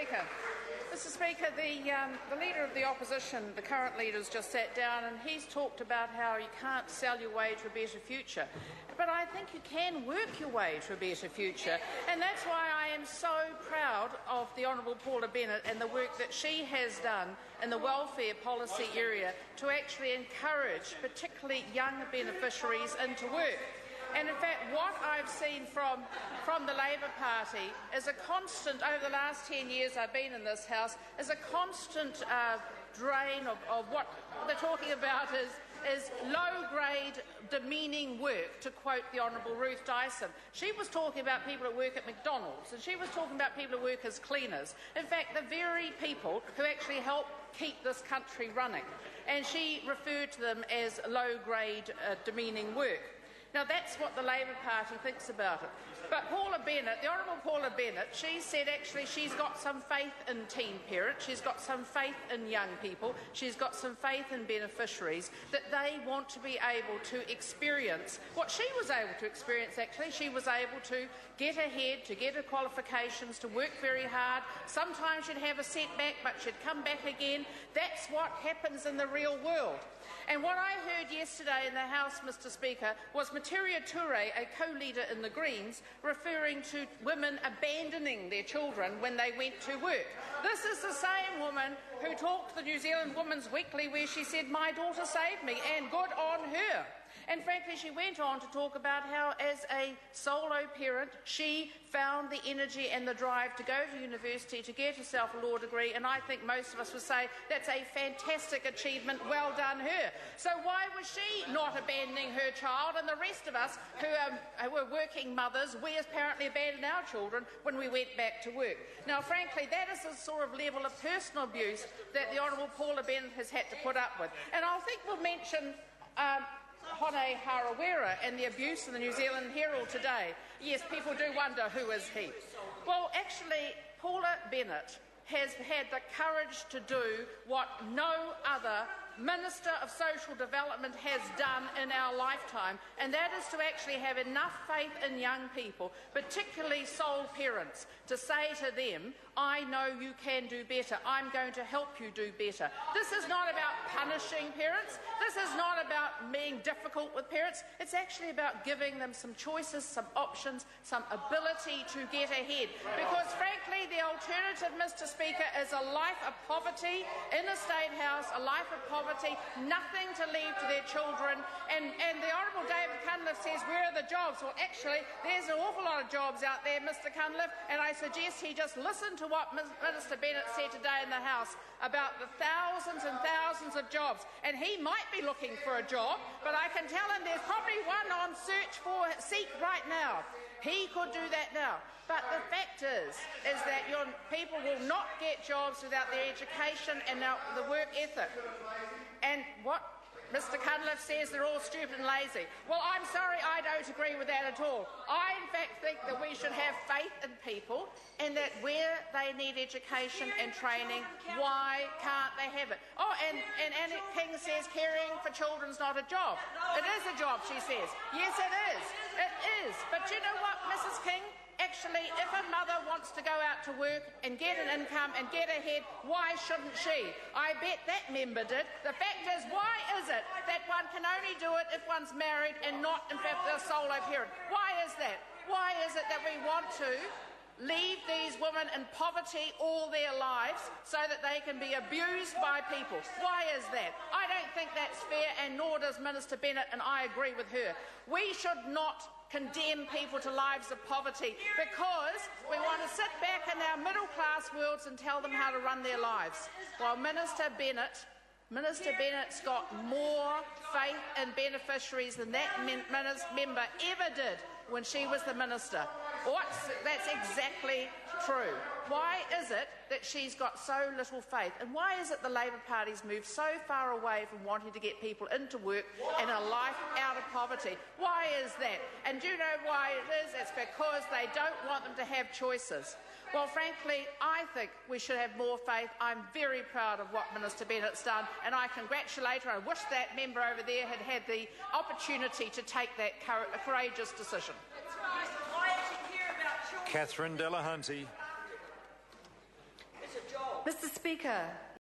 Speaker. Mr Speaker, the Leader of the Opposition, the current leader, has just sat down and he's talked about how you can't sell your way to a better future. But I think you can work your way to a better future, and that's why I am so proud of the Honourable Paula Bennett and the work that she has done in the welfare policy area to actually encourage particularly young beneficiaries into work. And in fact, what I've seen from the Labor Party is a constant, over the last 10 years I've been in this House, is a constant drain of what they're talking about is low-grade, demeaning work, to quote the Honourable Ruth Dyson. She was talking about people who work at McDonald's, and she was talking about people who work as cleaners. In fact, the very people who actually help keep this country running. And she referred to them as low-grade, demeaning work. Now, that's what the Labor Party thinks about it. But Paula Bennett, the Honourable Paula Bennett, she said actually she's got some faith in teen parents, she's got some faith in young people, she's got some faith in beneficiaries, that they want to be able to experience what she was able to experience actually. She was able to get ahead, to get her qualifications, to work very hard. Sometimes she'd have a setback, but she'd come back again. That's what happens in the real world. And what I heard yesterday in the House, Mr Speaker, was Materia Toure, a co-leader in the Greens, referring to women abandoning their children when they went to work. This is the same woman who talked to the New Zealand Women's Weekly where she said, "My daughter saved me," and good on her. And frankly, she went on to talk about how, as a solo parent, she found the energy and the drive to go to university, to get herself a law degree, and I think most of us would say that's a fantastic achievement. Well done her. So why was she not abandoning her child? And the rest of us who were working mothers, we apparently abandoned our children when we went back to work. Now, frankly, that is the sort of level of personal abuse that the Honourable Paula Bennett has had to put up with. And I think we'll mention Hone Harawira and the abuse in the New Zealand Herald today. Yes, people do wonder who is he. Well, actually, Paula Bennett has had the courage to do what no other Minister of Social Development has done in our lifetime, and that is to actually have enough faith in young people, particularly sole parents, to say to them, "I know you can do better. I'm going to help you do better." This is not about punishing parents. This is not about being difficult with parents. It's actually about giving them some choices, some options, some ability to get ahead. Because, frankly, the alternative, Mr Speaker, is a life of poverty in a State House, a life of poverty, nothing to leave to their children. And the Honourable David Cunliffe says, where are the jobs? Well, actually, there's an awful lot of jobs out there, Mr Cunliffe, and I suggest he just listen to what Minister Bennett said today in the House about the thousands and thousands of jobs. And he might be looking for a job, but I can tell him there's probably one on seek right now. He could do that now. But the fact is that your people will not get jobs without their education and the work ethic. And what Mr Cunliffe says, they're all stupid and lazy. Well, I'm sorry, I don't agree with that at all. I, in fact, think that we should have faith in people, and that where they need education and training, why can't they have it? Oh, and Annette King says caring for children's not a job. It is a job, she says. Yes, it is. It is. But you know what, Mrs King? Actually, if a mother wants to go out to work and get an income and get ahead, why shouldn't she? I bet that member did. The fact is, why is it that one can only do it if one's married and not, in fact, a solo parent? Why is that? Why is it that we want to leave these women in poverty all their lives so that they can be abused by people? Why is that? I don't think that's fair, and nor does Minister Bennett, and I agree with her. We should not condemn people to lives of poverty because we want to sit back in our middle-class worlds and tell them how to run their lives. While Minister Bennett's got more faith in beneficiaries than that member ever did when she was the minister. That's exactly true. Why is it that she's got so little faith? And why is it the Labor Party's moved so far away from wanting to get people into work and a life out of poverty? Why is that? And do you know why it is? It's because they don't want them to have choices. Well, frankly, I think we should have more faith. I'm very proud of what Minister Bennett's done, and I congratulate her. I wish that member over there had had the opportunity to take that courageous decision. Catherine Delahunty. Mr Speaker,